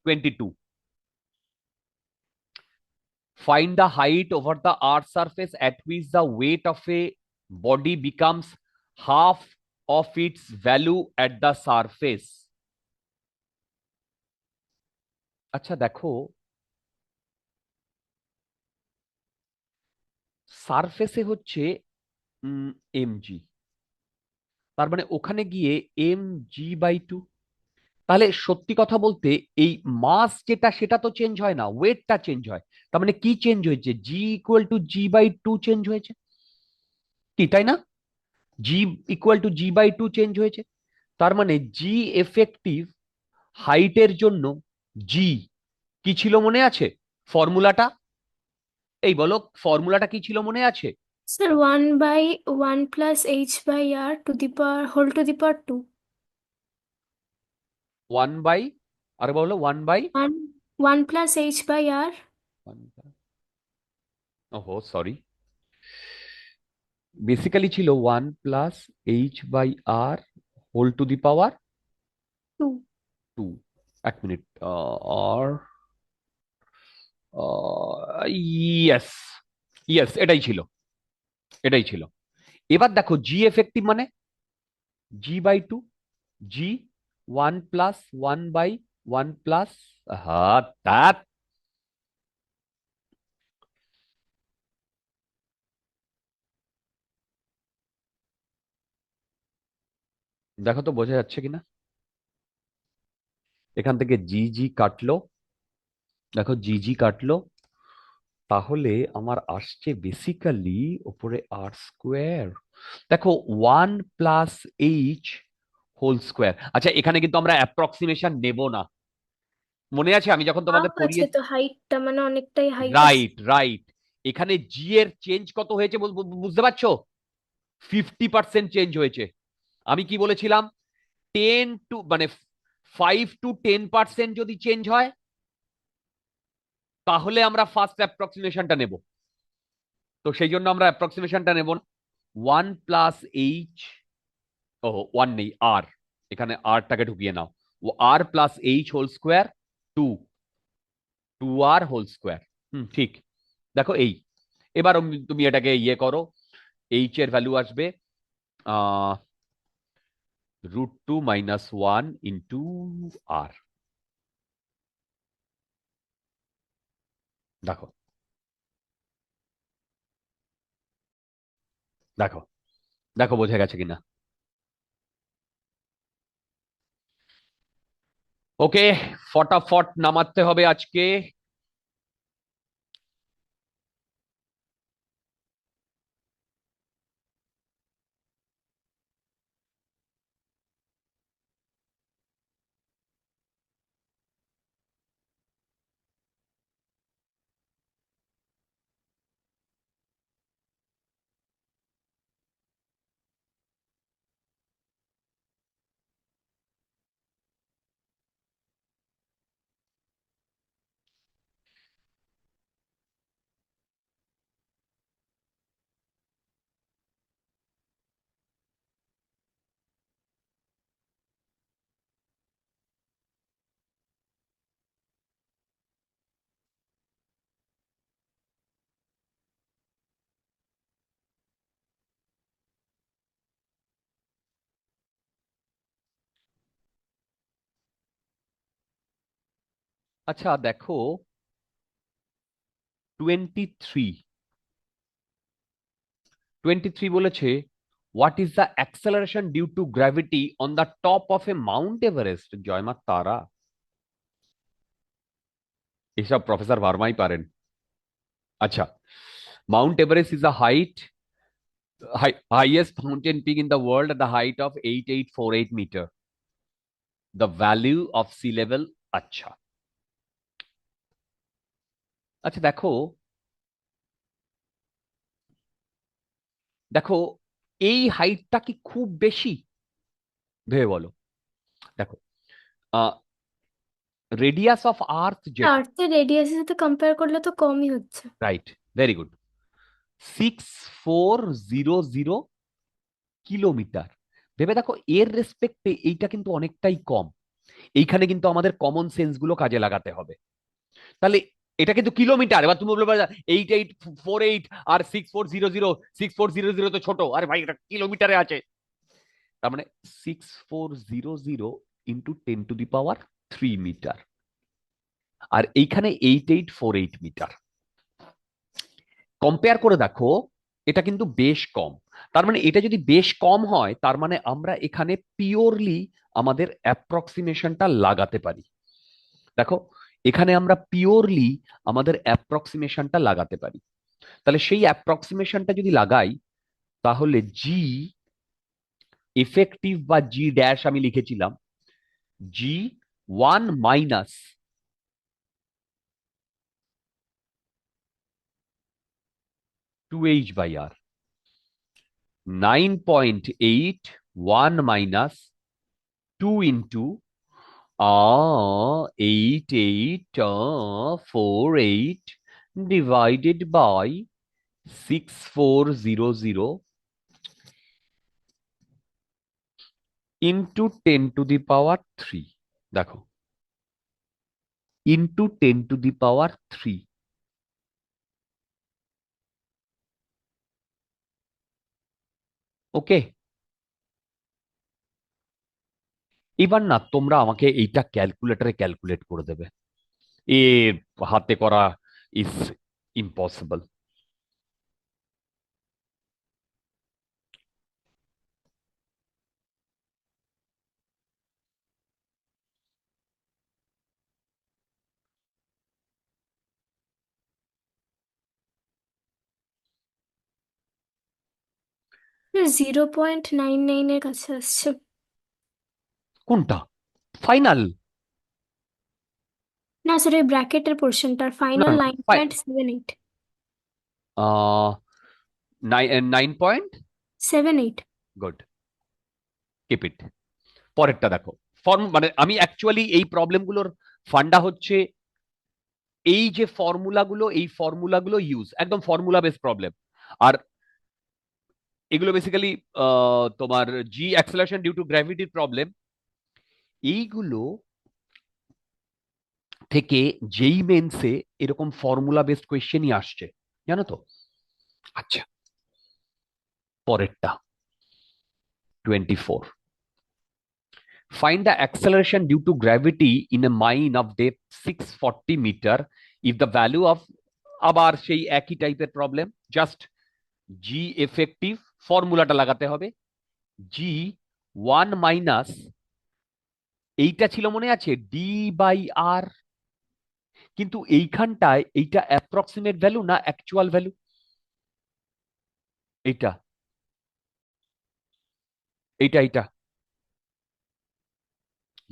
22. Find the height over the earth surface at which the weight of a body becomes half of its value at the surface. আচ্ছা দেখো, সারফেসে হচ্ছে mg, তার মানে ওখানে গিয়ে mg/2। তাহলে সত্যি কথা বলতে এই মাস যেটা সেটা তো চেঞ্জ হয় না, ওয়েটটা চেঞ্জ হয়। তার মানে কি চেঞ্জ হয়েছে? g=g/2 চেঞ্জ হয়েছে, কি তাই না? g=g/2 চেঞ্জ হয়েছে। তার মানে জি এফেক্টিভ হাইটের জন্য জি কি ছিল মনে আছে ফর্মুলাটা? এই বলো, ফর্মুলাটা কি ছিল মনে আছে? Sir 1/1 + h/r to the power whole to the power 2। One by, আর বলো 1/, 1 + h/r। ওহো সরি, বেসিক্যালি ছিল 1 + h/r whole to the power 2। 2। এক মিনিট, আর ইয়েস, ইয়েস এটাই ছিল, এটাই ছিল। এবার দেখো জি এফেক্টিভ মানে g/2, জি 1 + 1/1 প্লাস, হ্যাঁ দ্যাট। দেখো তো বোঝা যাচ্ছে কিনা, এখান থেকে জি জি কাটলো, দেখো জি জি কাটলো, তাহলে আমার আসছে বেসিক্যালি উপরে আর স্কোয়ার। দেখো 1 + h হোল স্কোয়ার। আচ্ছা এখানে কিন্তু আমরা অ্যাপ্রক্সিমেশন নেব না, মনে আছে আমি যখন তোমাদের হাফ আছে পড়িয়ে? তো, হাইটটা মানে অনেকটাই হাইট আছে। রাইট রাইট, এখানে জি এর চেঞ্জ কত হয়েছে বুঝতে পারছো? 50% চেঞ্জ হয়েছে। আমি কি বলেছিলাম? 10 টু মানে 5 to 10% যদি চেঞ্জ হয় তাহলে আমরা ফার্স্ট অ্যাপ্রক্সিমেশনটা নেব। তো সেই জন্য আমরা অ্যাপ্রক্সিমেশনটা নেব না। 1 + h, ও ওয়ান নেই, আর এখানে আরটাকে ঢুকিয়ে নাও। ও r + h whole square 2, 2r whole square. ঠিক। দেখো এই, এবার তুমি এটাকে ইয়ে করো, এইচ এর ভ্যালু আসবে √2 - 1 ইন্টু আর। দেখো, দেখো, দেখো বোঝা গেছে কিনা? ওকে, ফটাফট নামাতে হবে আজকে। আচ্ছা দেখো, 23 23 বলেছে, what is the acceleration due to gravity on the top of a Mount Everest? জয় মা তারা, এসব প্রফেসর ভার্মাই পারেন। আচ্ছা, Mount Everest is the highest mountain peak in the world at the height of 8848 meter. The value of sea level. আচ্ছা, আচ্ছা, দেখো দেখো, এই হাইটটা কি খুব বেশি? ভেবে বলো। দেখো, রেডিয়াস অফ আর্থ যেটা, আর্থের রেডিয়াসের সাথে কম্পেয়ার করলে তো কমই হচ্ছে। Right, very good, 6400 kilometre. ভেবে দেখো, এর রেসপেক্টে এইটা কিন্তু অনেকটাই কম। এইখানে কিন্তু আমাদের কমন সেন্স গুলো কাজে লাগাতে হবে। তাহলে এটা কিন্তু কিলোমিটার। এবার তুমি বলবে 8848 আর 6400, 6400 তো ছোট, আরে ভাই এটা কিলোমিটারে আছে। তার মানে 6400 ইন্টু 10⁻³ মিটার, আর এইখানে 8848 মিটার। কম্পেয়ার করে দেখো, এটা কিন্তু বেশ কম। তার মানে এটা যদি বেশ কম হয়, তার মানে আমরা এখানে পিওরলি আমাদের অ্যাপ্রক্সিমেশনটা লাগাতে পারি। দেখো, এখানে আমরা পিওরলি আমাদের অ্যাপ্রক্সিমেশনটা লাগাতে পারি। তাহলে সেই অ্যাপ্রক্সিমেশনটা যদি লাগাই, তাহলে জি এফেক্টিভ বা জি ড্যাশ আমি লিখেছিলাম, G 1 - 2h/r, 9.8, 1 - 2 into 8848 divided by 6400 into 10⁻³। দেখো, ইন্টু 10⁻³। ওকে, এবার না তোমরা আমাকে এইটা ক্যালকুলেটরে ক্যালকুলেট করে দেবে। এ হাতে করা ইজ ইম্পসিবল। 0.99-এর কাছে আসছে। কোনটা ফাইনাল? না স্যার, এই ব্র্যাকেটের পোর্শনটার না, final 9.78। 9 point. 78। Good, keep it. পরেরটা দেখো, ফর্ম মানে আমি অ্যাকচুয়ালি এই প্রবলেমগুলোর ফান্ডা হচ্ছে এই যে ফর্মুলাগুলো, এই ফর্মুলাগুলো ইউজ, একদম ফর্মুলা বেস প্রবলেম। আর এগুলো বেসিক্যালি তোমার জি অ্যাক্সেলারেশন ডিউ টু গ্র্যাভিটির প্রবলেম। এইগুলো থেকে যেই মেন্সে এরকম ফর্মুলা বেসড কোয়েশ্চেনই আসছে, জানো তো। আচ্ছা, পরেরটা 24, find the acceleration due to gravity in a mine of depth 640 meter if the value of, আবার সেই একই টাইপের প্রবলেম, জাস্ট জি এফেক্টিভ ফর্মুলাটা লাগাতে হবে। জি 1 - এইটা ছিল মনে আছে D/R, কিন্তু এইখানটায় এইটা অ্যাপ্রক্সিমেট ভ্যালু না অ্যাকচুয়াল ভ্যালু? এইটা এইটা এইটা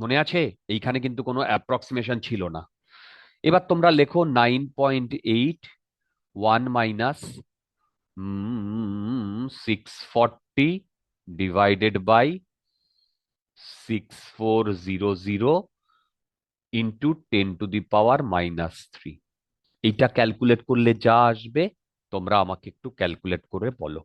মনে আছে? এইখানে কিন্তু কোনো অ্যাপ্রক্সিমেশন ছিল না। এবার তোমরা লেখো 9.8, 1 - 640 ডিভাইডেড বাই 6400 ইন্টু 10⁻³ এইটা ক্যালকুলেট করলে যা আসবে, তোমরা আমাকে একটু ক্যালকুলেট করে বলো।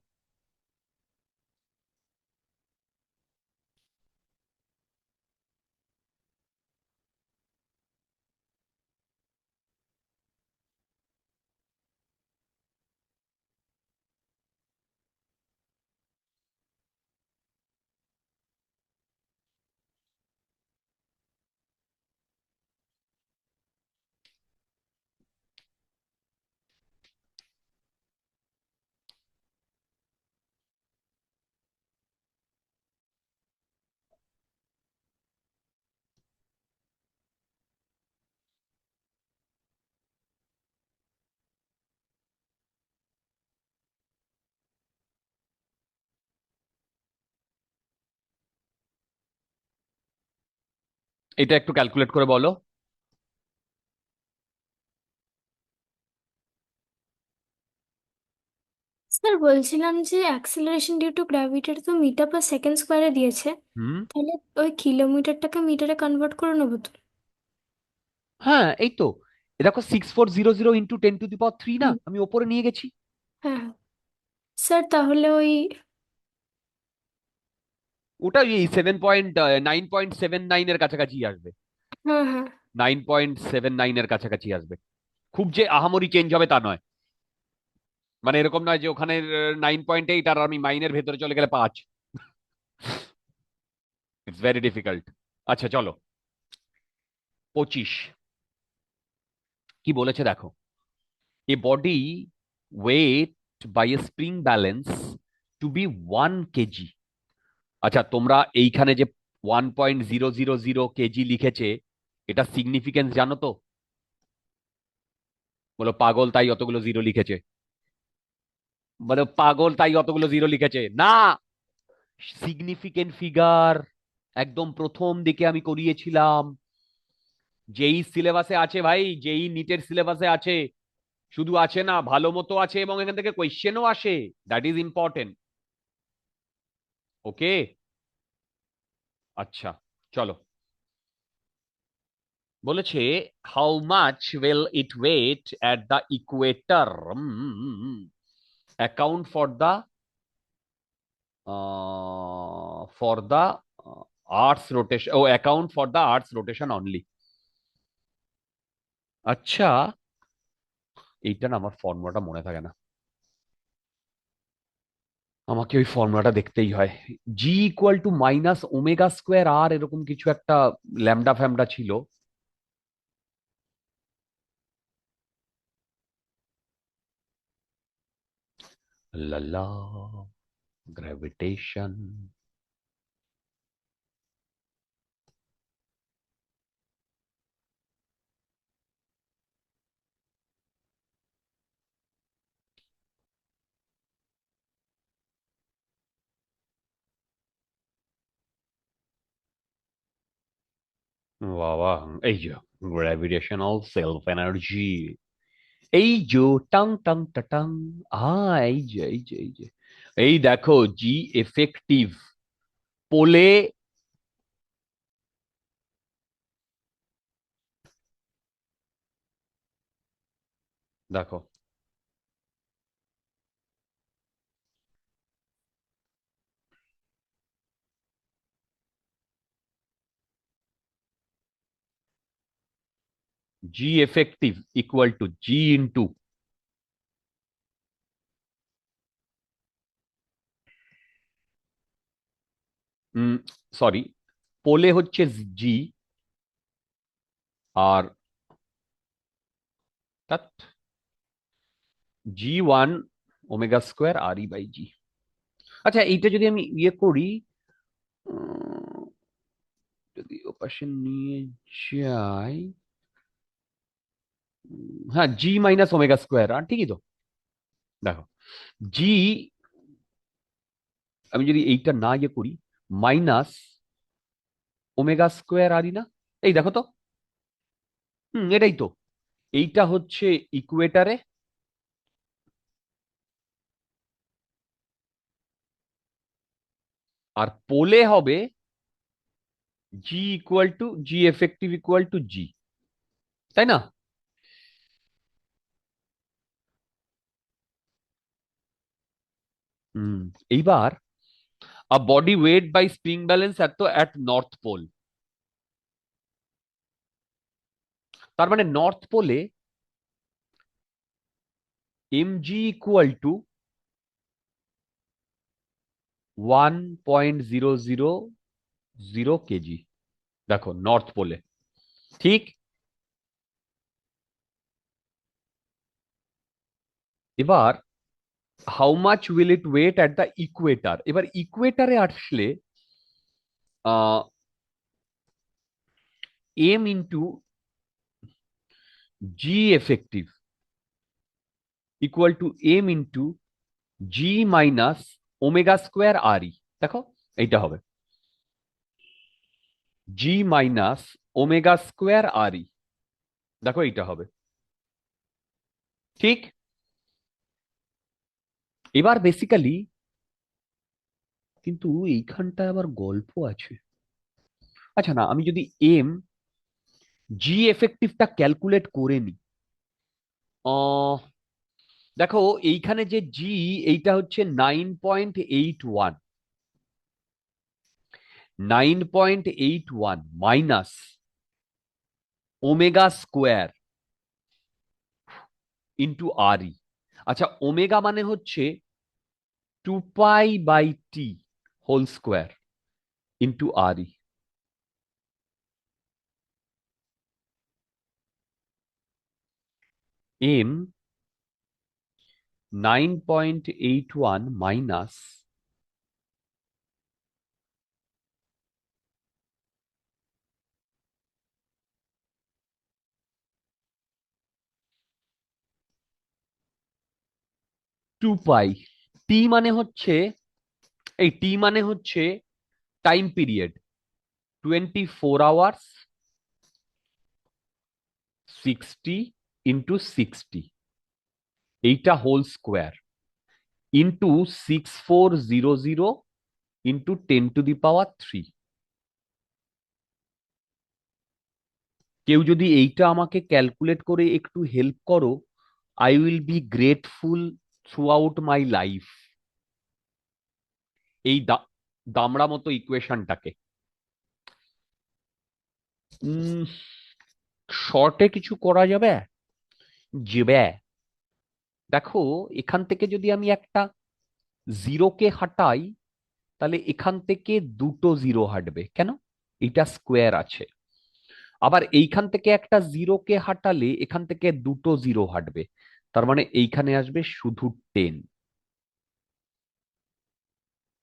এটা একটু ক্যালকুলেট করে বলো। স্যার বলছিলাম যে অ্যাক্সেলারেশন ডিউ টু গ্র্যাভিটির তো মিটার পার সেকেন্ড স্কোয়ারে দিয়েছে, হুম। তাহলে ওই কিলোমিটারটাকে মিটারে কনভার্ট করে নেবো তো? হ্যাঁ, এই তো। এ দেখো 6400 ইন্টু 10⁻³ না, হুম। আমি ওপরে নিয়ে গেছি। হ্যাঁ হ্যাঁ স্যার, তাহলে ওই ওটা এই 9.79 এর কাছাকাছি আসবে। হ্যাঁ হ্যাঁ 9.79 এর কাছাকাছি আসবে। খুব যে আহামরি চেঞ্জ হবে তা নয়। মানে এরকম নয় যে ওখানে 9.8 আর আমি মাইনের ভেতরে চলে গেলে 5। It's very difficult. আচ্ছা চলো, 25 কি বলেছে দেখো। A body weight by a spring balance to be 1 KG. আচ্ছা, তোমরা এইখানে যে 1.000 কেজি লিখেছে, এটা সিগনিফিকেন্স জানো তো? বলো পাগল তাই অতগুলো জিরো লিখেছে। বলো পাগল তাই অতগুলো জিরো লিখেছে না। সিগনিফিকেন্ট ফিগার একদম প্রথম দিকে আমি করিয়েছিলাম। যেই সিলেবাসে আছে ভাই, যেই নিটের সিলেবাসে আছে। শুধু আছে না, ভালো মতো আছে, এবং এখান থেকে কোয়েশ্চেনও আসে। That is important. ওকে। আচ্ছা চলো, বলেছে how much will it weigh at the equator, account for the earth's rotation, ও account for the earth's rotation only. আচ্ছা, এইটা না আমার ফর্মুলাটা মনে থাকে না। আমাকে ওই ফর্মুলাটা দেখতেই হয়। G = -ω² এরকম কিছু একটা ল্যামডা ফ্যামডা ছিল। লালা, গ্র্যাভিটেশন। বাবা, এই যে গ্র্যাভিটেশনাল সেলফ এনার্জি, এই যে টাং টাং টাটাং। এই যে এই দেখো, জি এফেক্টিভ পোলে। দেখো, G effective equal to G into, sorry, পোলে হচ্ছে জি, আর G1 ω² RE/G। আচ্ছা, এইটা যদি আমি ইয়ে করি, উম, যদি ওপাশে নিয়ে যাই, হ্যাঁ, G - ω², আর ঠিকই তো। দেখো, জি, আমি যদি এইটা না ইয়ে করি, -ω²RE না, এই দেখো তো। এটাই তো। এইটা হচ্ছে ইকুয়েটারে, আর পোলে হবে G এফেক্টিভ ইকুয়াল টু জি, তাই না? হুম। এইবার a body weight by spring balance at north pole. তার মানে নর্থ পোলে mg ইকুয়াল টু 1.000 কেজি। দেখো নর্থ পোলে, ঠিক। এবার how much will it weigh at the equator. এবার ইকুয়েটারে আসলে m into g effective equal to m into G - ω²RE। দেখো, এইটা হবে G - omega square R E. দেখো এইটা হবে ঠিক। এবার বেসিক্যালি কিন্তু এইখানটায় আবার গল্প আছে। আচ্ছা না, আমি যদি এম জি এফেক্টিভটা ক্যালকুলেট করে নি, দেখো এইখানে যে জি, এইটা হচ্ছে 9.81, 9.81 minus omega square into R E. আচ্ছা, ওমেগা মানে হচ্ছে 2π/t whole square into R E. M 9.81 minus 2π। T মানে হচ্ছে, এই টি মানে হচ্ছে টাইম পিরিয়ড, 24 আওয়ার্স, 60 × 60, এইটা হোল স্কোয়ার ইন্টু 6400 ইন্টু 10⁻³ কেউ যদি এইটা আমাকে ক্যালকুলেট করে একটু হেল্প করো, I will be grateful through out my life. এই দামড়া মতো ইকুয়েশনটাকে শর্টে কিছু করা যাবে? যাবে। দেখো, এখান থেকে যদি আমি একটা জিরোকে হাঁটাই, তাহলে এখান থেকে দুটো জিরো হাঁটবে কেন? এটা স্কোয়ার আছে। আবার এইখান থেকে একটা জিরোকে হাঁটালে এখান থেকে দুটো জিরো হাঁটবে, তার মানে এইখানে আসবে শুধু 10।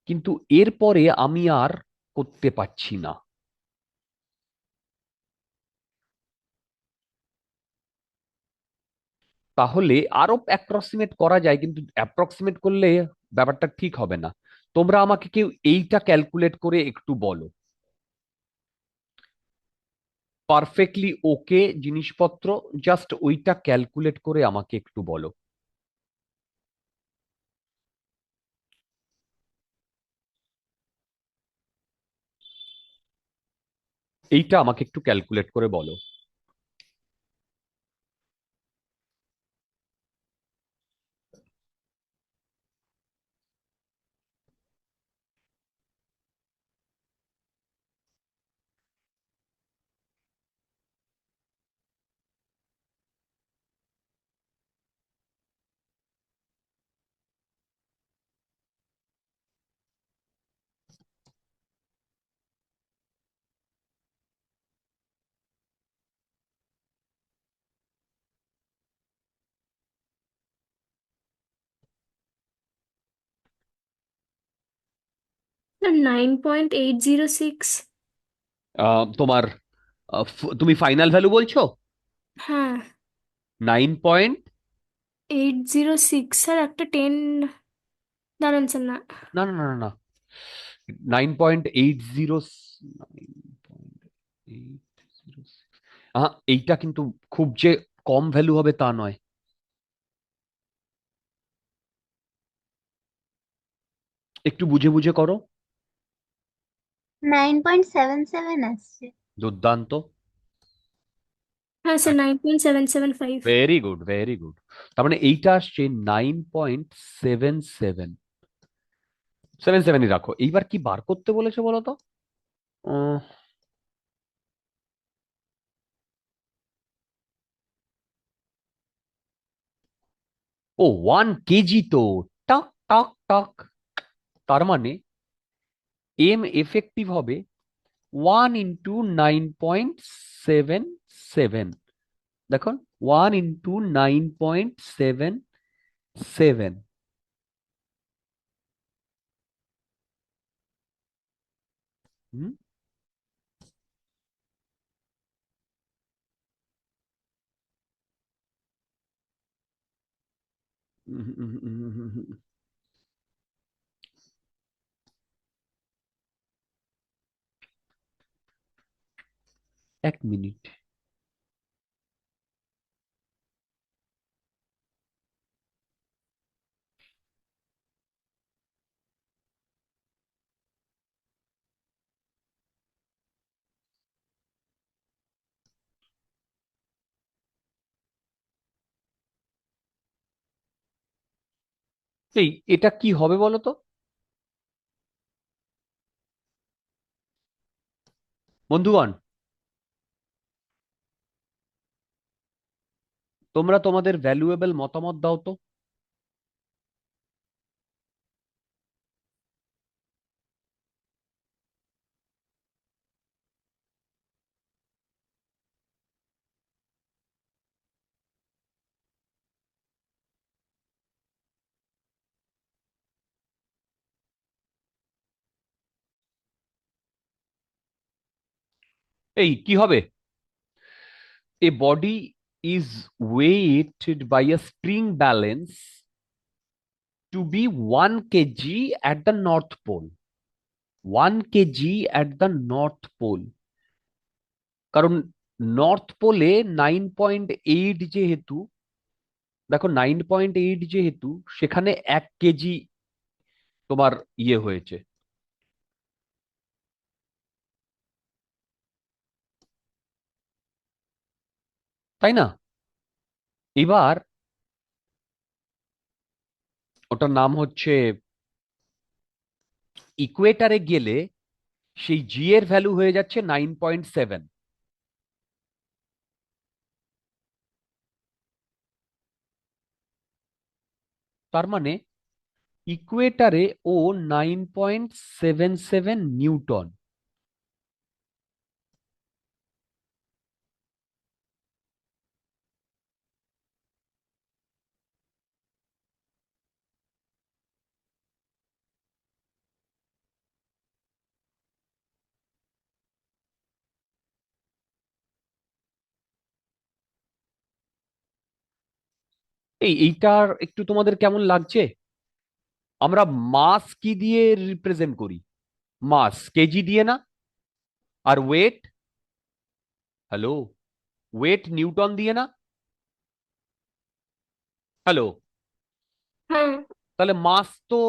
কিন্তু এরপরে আমি আর করতে পারছি না। তাহলে আরো অ্যাপ্রক্সিমেট করা যায়, কিন্তু অ্যাপ্রক্সিমেট করলে ব্যাপারটা ঠিক হবে না। তোমরা আমাকে কেউ এইটা ক্যালকুলেট করে একটু বলো। পারফেক্টলি ওকে জিনিসপত্র, জাস্ট ওইটা ক্যালকুলেট করে আমাকে একটু বলো। এইটা আমাকে একটু ক্যালকুলেট করে বলো। স্যার 9.806। তোমার তুমি ফাইনাল ভ্যালু বলছো? হ্যাঁ। 9 806 স্যার, একটা 10। দাঁড়ান স্যার, না। না না না না না, 9.80, 9.806। এইটা কিন্তু খুব যে কম ভ্যালু হবে তা নয়। একটু বুঝে বুঝে করো। 9.77 আসছে। দুর্দান্ত। হ্যাঁ sir, 9.775। Very good, very good. তার মানে এইটা আসছে 9.77, 77ই রাখো। এইবার কি বার করতে বলেছে বলো তো? উম, ও 1 কেজি তো। টক টক টক। তার মানে এম এফেক্টিভ হবে 1 × 9.77। দেখুন, 1 × 9.77। হুম হুম হুম হুম হুম হুম হুম। এক মিনিট। এটা কি হবে বলো তো বন্ধুগণ? তোমরা তোমাদের ভ্যালুয়েবল মতামত দাও তো। কি হবে? A body is weighted by a spring balance to be 1 kg at the North Pole. 1 kg at the North Pole. কারণ নর্থ পোলে 9.8 যেহেতু, দেখো 9.8 যেহেতু, সেখানে 1 কেজি তোমার হয়েছে, তাই না? এবার ওটার নাম হচ্ছে ইকুয়েটারে গেলে সেই জি এর ভ্যালু হয়ে যাচ্ছে 9.7। তার মানে ইকুয়েটারে ও 9.77 নিউটন। এইটার একটু তোমাদের কেমন লাগছে? আমরা মাস কি দিয়ে রিপ্রেজেন্ট করি? মাস কেজি দিয়ে না? আর ওয়েট, হ্যালো, ওয়েট নিউটন দিয়ে না? হ্যালো, হ্যাঁ। তাহলে মাস তো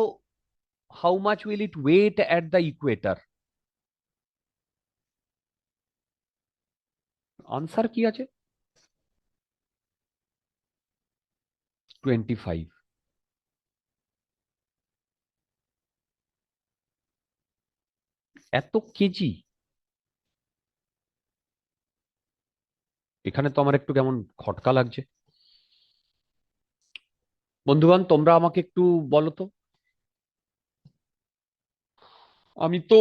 how much will it weigh at the equator? Answer কি আছে? 25। এত কেজি! এখানে তো আমার একটু কেমন খটকা লাগছে। বন্ধুগণ, তোমরা আমাকে একটু বলো তো। আমি তো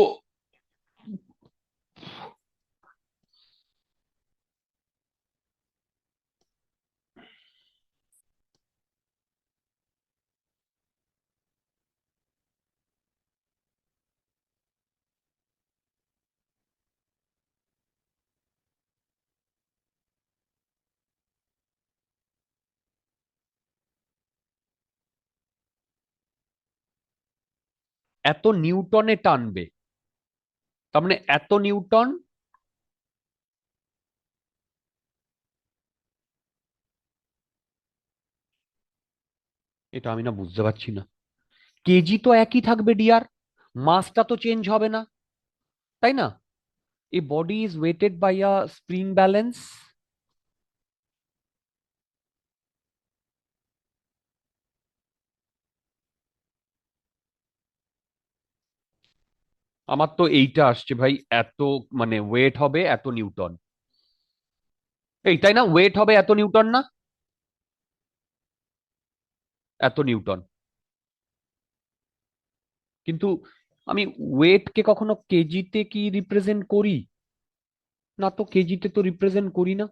এত নিউটনে টানবে, তার মানে এত নিউটন। এটা আমি না বুঝতে পারছি না। কেজি তো একই থাকবে ডিয়ার, মাসটা তো চেঞ্জ হবে না, তাই না? A body is weighted by a spring balance. আমার তো এইটা আসছে ভাই, এত মানে ওয়েট হবে এত নিউটন। তাই না, ওয়েট হবে এত নিউটন না? এত নিউটন। কিন্তু আমি ওয়েট কে কখনো কেজিতে কি রিপ্রেজেন্ট করি? না তো, কেজিতে তো রিপ্রেজেন্ট করি না।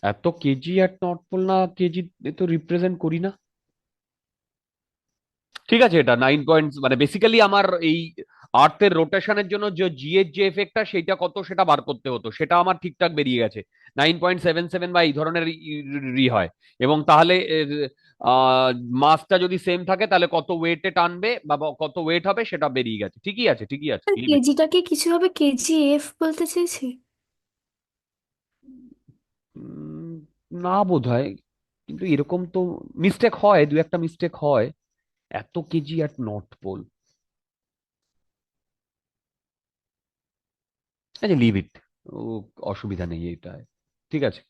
এত কেজি অ্যাট নর্থ পোল না, কেজি তো রিপ্রেজেন্ট করি না। ঠিক আছে, এটা 9 পয়েন্ট, মানে বেসিক্যালি আমার এই আর্থের রোটেশনের জন্য যে জি এর যে এফেক্টটা সেটা কত সেটা বার করতে হতো, সেটা আমার ঠিকঠাক বেরিয়ে গেছে। 9.77 বা এই ধরনের হয়। এবং তাহলে মাসটা যদি সেম থাকে তাহলে কত ওয়েটে টানবে বা কত ওয়েট হবে সেটা বেরিয়ে গেছে। ঠিকই আছে, ঠিকই আছে, আর লিভ ইট। কেজিটাকে কিছুভাবে কেজিএফ বলতে চেয়েছি। না বোধহয়, কিন্তু এরকম তো মিস্টেক হয়, দু একটা মিস্টেক হয়। এত কেজি অ্যাট নর্থ পোল, আচ্ছা লিভ ইট, ও অসুবিধা নেই এটায়। ঠিক আছে,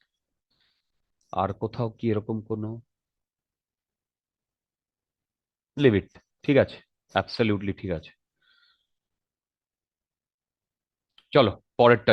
আর কোথাও কি এরকম কোনো, লিভ ইট, ঠিক আছে, অ্যাবসলিউটলি ঠিক আছে। চলো পরেরটা।